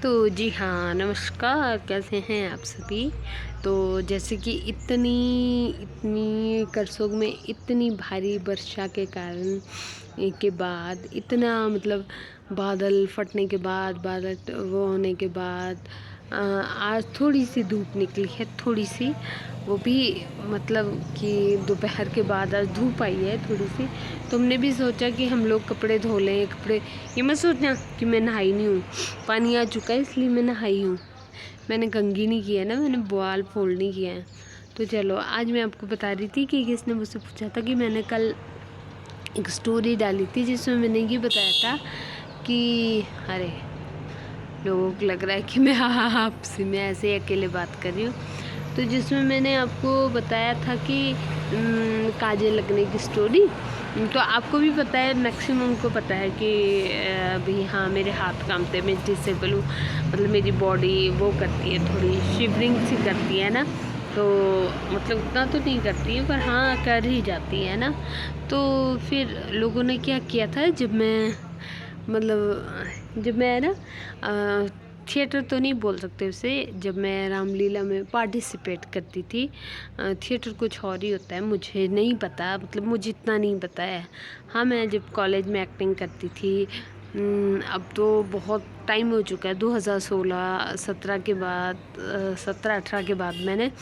तो जी हाँ, नमस्कार, कैसे हैं आप सभी? तो जैसे कि इतनी इतनी करसोग में इतनी भारी वर्षा के कारण के बाद इतना मतलब बादल फटने के बाद, बादल वो होने के बाद आज थोड़ी-सी धूप निकली है, थोड़ी-सी। वो भी मतलब कि दोपहर के बाद आज धूप आई है थोड़ी-सी। तो हमने भी सोचा कि हम लोग कपड़े धो लें, ये मत सोचना कि मैं नहाई नहीं हूँ। पानी आ चुका है इसलिए मैं नहाई हूँ। मैंने कंघी नहीं किया है ना, मैंने बाल फोल्ड नहीं किया है। तो चलो आज मैं आपको बता रही थी कि किसने मुझसे पूछा था कि मैंने कल एक स्टोरी डाली थी जिसमें मैंने ये बताया था कि अरे लोगों को लग रहा है कि मैं आपसे मैं ऐसे ही अकेले बात कर रही हूँ। तो जिसमें मैंने आपको बताया था कि काजल लगने की स्टोरी। तो आपको भी पता है, मैक्सिमम को पता है कि अभी हाँ मेरे हाथ कांपते हैं, मैं डिसेबल हूँ, मतलब मेरी बॉडी वो करती है, थोड़ी शिवरिंग सी करती है ना। तो मतलब उतना तो नहीं करती है पर हाँ कर ही जाती है ना। तो फिर लोगों ने क्या किया था, जब मैं ना थिएटर तो नहीं बोल सकते उसे, जब मैं रामलीला में पार्टिसिपेट करती थी। थिएटर कुछ और ही होता है, मुझे नहीं पता, मतलब मुझे इतना नहीं पता है। हाँ मैं जब कॉलेज में एक्टिंग करती थी, अब तो बहुत टाइम हो चुका है, 2016-17 के बाद 17-18 के बाद मैंने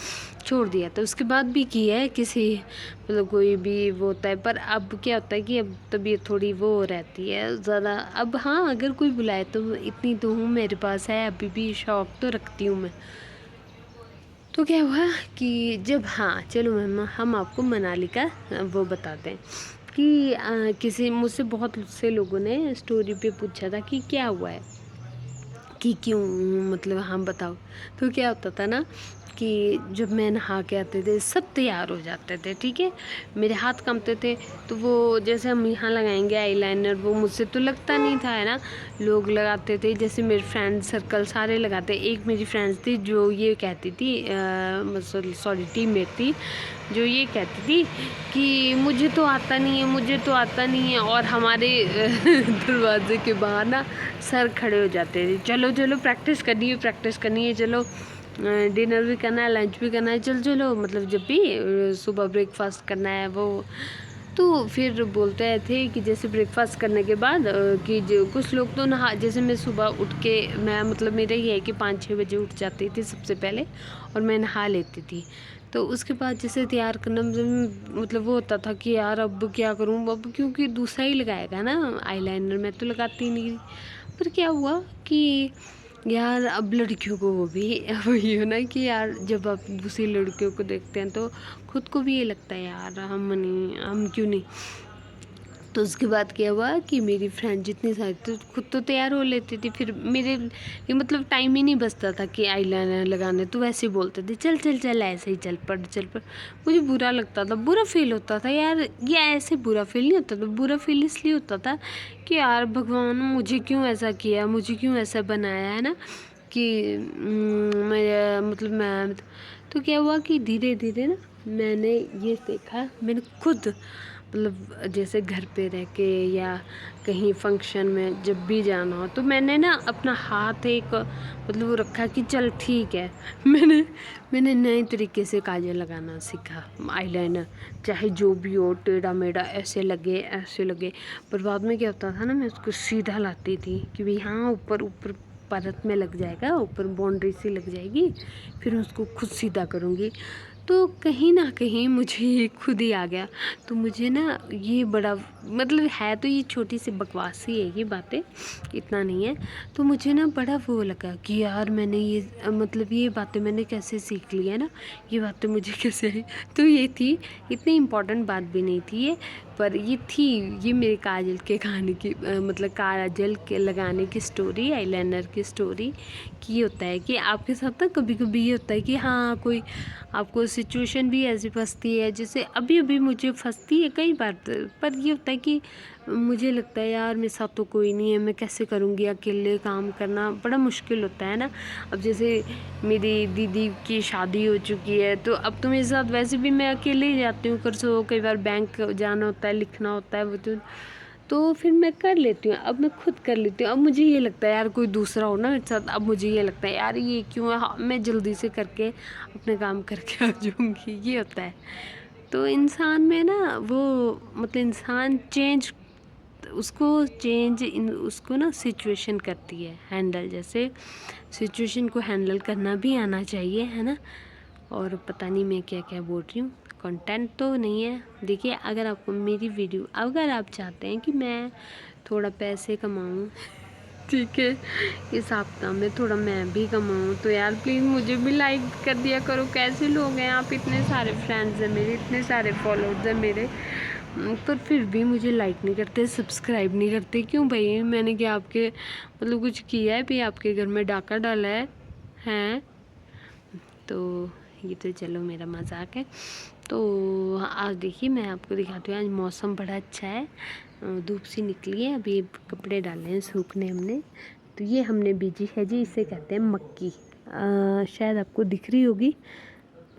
छोड़ दिया था। उसके बाद भी की है किसी मतलब कोई भी वो होता है, पर अब क्या होता है कि अब तबीयत थोड़ी वो रहती है ज़्यादा। अब हाँ अगर कोई बुलाए तो इतनी तो हूँ, मेरे पास है, अभी भी शौक तो रखती हूँ मैं। तो क्या हुआ कि जब हाँ चलो हम आपको मनाली का वो बताते हैं कि किसी मुझसे बहुत से लोगों ने स्टोरी पे पूछा था कि क्या हुआ है, कि क्यों, मतलब हाँ बताओ। तो क्या होता था ना कि जब मैं नहा के आते थे सब तैयार हो जाते थे, ठीक है, मेरे हाथ कांपते थे। तो वो जैसे हम यहाँ लगाएंगे आईलाइनर, वो मुझसे तो लगता नहीं था है ना, लोग लगाते थे, जैसे मेरे फ्रेंड सर्कल सारे लगाते। एक मेरी फ्रेंड्स थी जो ये कहती थी, सॉरी टीममेट थी, जो ये कहती थी कि मुझे तो आता नहीं है, मुझे तो आता नहीं है। और हमारे दरवाजे के बाहर ना सर खड़े हो जाते थे, चलो चलो प्रैक्टिस करनी है, चलो डिनर भी करना है, लंच भी करना है, चलो चलो, मतलब जब भी सुबह ब्रेकफास्ट करना है वो। तो फिर बोलते थे कि जैसे ब्रेकफास्ट करने के बाद कि जो कुछ लोग तो नहा, जैसे मैं सुबह उठ के मैं मतलब मेरा ये है कि 5-6 बजे उठ जाती थी सबसे पहले, और मैं नहा लेती थी। तो उसके बाद जैसे तैयार करना मतलब वो होता था कि यार अब क्या करूँ, अब क्योंकि दूसरा ही लगाएगा ना आईलाइनर, मैं तो लगाती नहीं थी। पर क्या हुआ कि यार अब लड़कियों को वो भी वही हो ना कि यार जब आप दूसरी लड़कियों को देखते हैं तो खुद को भी ये लगता है यार हम क्यों नहीं। तो उसके बाद क्या हुआ कि मेरी फ्रेंड जितनी सारी तो खुद तो तैयार हो लेती थी, फिर मेरे ये मतलब टाइम ही नहीं बचता था कि आईलाइनर लगाने, तो वैसे ही बोलते थे चल चल चल ऐसे ही चल पड़। मुझे बुरा लगता था, बुरा फील होता था यार, ये ऐसे बुरा फील नहीं होता था, बुरा फील इसलिए होता था कि यार भगवान मुझे क्यों ऐसा किया, मुझे क्यों ऐसा बनाया है ना, कि मैं मतलब मैं। तो क्या हुआ कि धीरे धीरे ना मैंने ये देखा, मैंने खुद मतलब जैसे घर पे रह के या कहीं फंक्शन में जब भी जाना हो तो मैंने ना अपना हाथ एक मतलब वो रखा कि चल ठीक है। मैंने मैंने नए तरीके से काजल लगाना सीखा, आईलाइनर, चाहे जो भी हो, टेढ़ा मेढ़ा ऐसे लगे। पर बाद में क्या होता था ना, मैं उसको सीधा लाती थी कि भाई हाँ ऊपर ऊपर परत में लग जाएगा, ऊपर बाउंड्री सी लग जाएगी, फिर उसको खुद सीधा करूँगी। तो कहीं ना कहीं मुझे ये खुद ही आ गया। तो मुझे ना ये बड़ा मतलब है तो ये छोटी सी बकवास ही है ये बातें, इतना नहीं है। तो मुझे ना बड़ा वो लगा कि यार मैंने ये मतलब ये बातें मैंने कैसे सीख ली है ना, ये बातें मुझे कैसे आई। तो ये थी, इतनी इम्पोर्टेंट बात भी नहीं थी ये, पर ये थी, ये मेरे काजल के खाने की मतलब काजल के लगाने की स्टोरी, आईलाइनर की स्टोरी। कि ये होता है कि आपके साथ ना कभी कभी ये होता है कि हाँ कोई आपको सिचुएशन भी ऐसी फंसती है, जैसे अभी अभी मुझे फंसती है कई बार। पर ये होता है कि मुझे लगता है यार मेरे साथ तो कोई नहीं है, मैं कैसे करूँगी, अकेले काम करना बड़ा मुश्किल होता है ना। अब जैसे मेरी दीदी की शादी हो चुकी है तो अब तो मेरे साथ वैसे भी मैं अकेले ही जाती हूँ, कर सो कई बार बैंक जाना होता है, लिखना होता है वो तो फिर मैं कर लेती हूँ, अब मैं खुद कर लेती हूँ। अब मुझे ये लगता है यार कोई दूसरा हो ना मेरे साथ, अब मुझे ये लगता है यार ये क्यों है, हाँ, मैं जल्दी से करके अपने काम करके आ जाऊँगी, ये होता है। तो इंसान में ना वो मतलब इंसान चेंज, उसको ना सिचुएशन करती है हैंडल, जैसे सिचुएशन को हैंडल करना भी आना चाहिए, है ना। और पता नहीं मैं क्या क्या बोल रही हूँ, कंटेंट तो नहीं है। देखिए अगर आपको मेरी वीडियो, अगर आप चाहते हैं कि मैं थोड़ा पैसे कमाऊँ, ठीक है, इस हफ्ता में थोड़ा मैं भी कमाऊँ, तो यार प्लीज़ मुझे भी लाइक कर दिया करो। कैसे लोग हैं आप, इतने सारे फ्रेंड्स हैं मेरे, इतने सारे फॉलोअर्स हैं मेरे, पर फिर भी मुझे लाइक नहीं करते, सब्सक्राइब नहीं करते। क्यों भाई, मैंने क्या आपके मतलब कुछ किया है भी, आपके घर में डाका डाला है हैं? तो ये तो चलो मेरा मजाक है। तो आज देखिए मैं आपको दिखाती हूँ, आज मौसम बड़ा अच्छा है, धूप सी निकली है, अभी कपड़े डाले हैं सूखने हमने। तो ये हमने बीजी है जी, इसे कहते हैं मक्की। शायद आपको दिख रही होगी,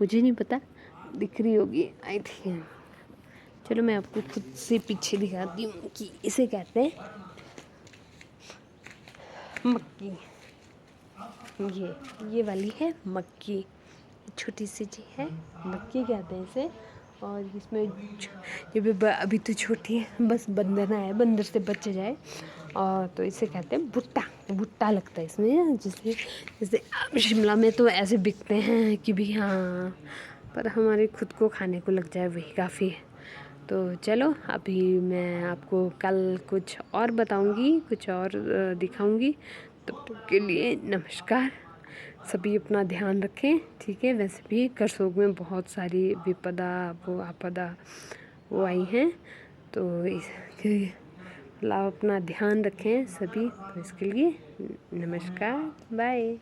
मुझे नहीं पता, दिख रही होगी आई थिंक। चलो मैं आपको खुद से पीछे दिखाती हूँ कि इसे कहते हैं मक्की। ये वाली है मक्की, छोटी सी जी है, मक्की कहते हैं इसे। और इसमें ये भी अभी तो छोटी है, बस बंदर आए, बंदर से बच जाए। और तो इसे कहते हैं भुट्टा, भुट्टा लगता है इसमें, जैसे जैसे शिमला में तो ऐसे बिकते हैं कि भी हाँ, पर हमारे खुद को खाने को लग जाए वही काफ़ी है। तो चलो अभी मैं आपको कल कुछ और बताऊंगी, कुछ और दिखाऊंगी। तब तक के लिए नमस्कार। सभी अपना ध्यान रखें, ठीक है। वैसे भी करसोग में बहुत सारी विपदा, वो आपदा वो आई हैं, तो इसके मतलब अपना ध्यान रखें सभी। तो इसके लिए नमस्कार, बाय।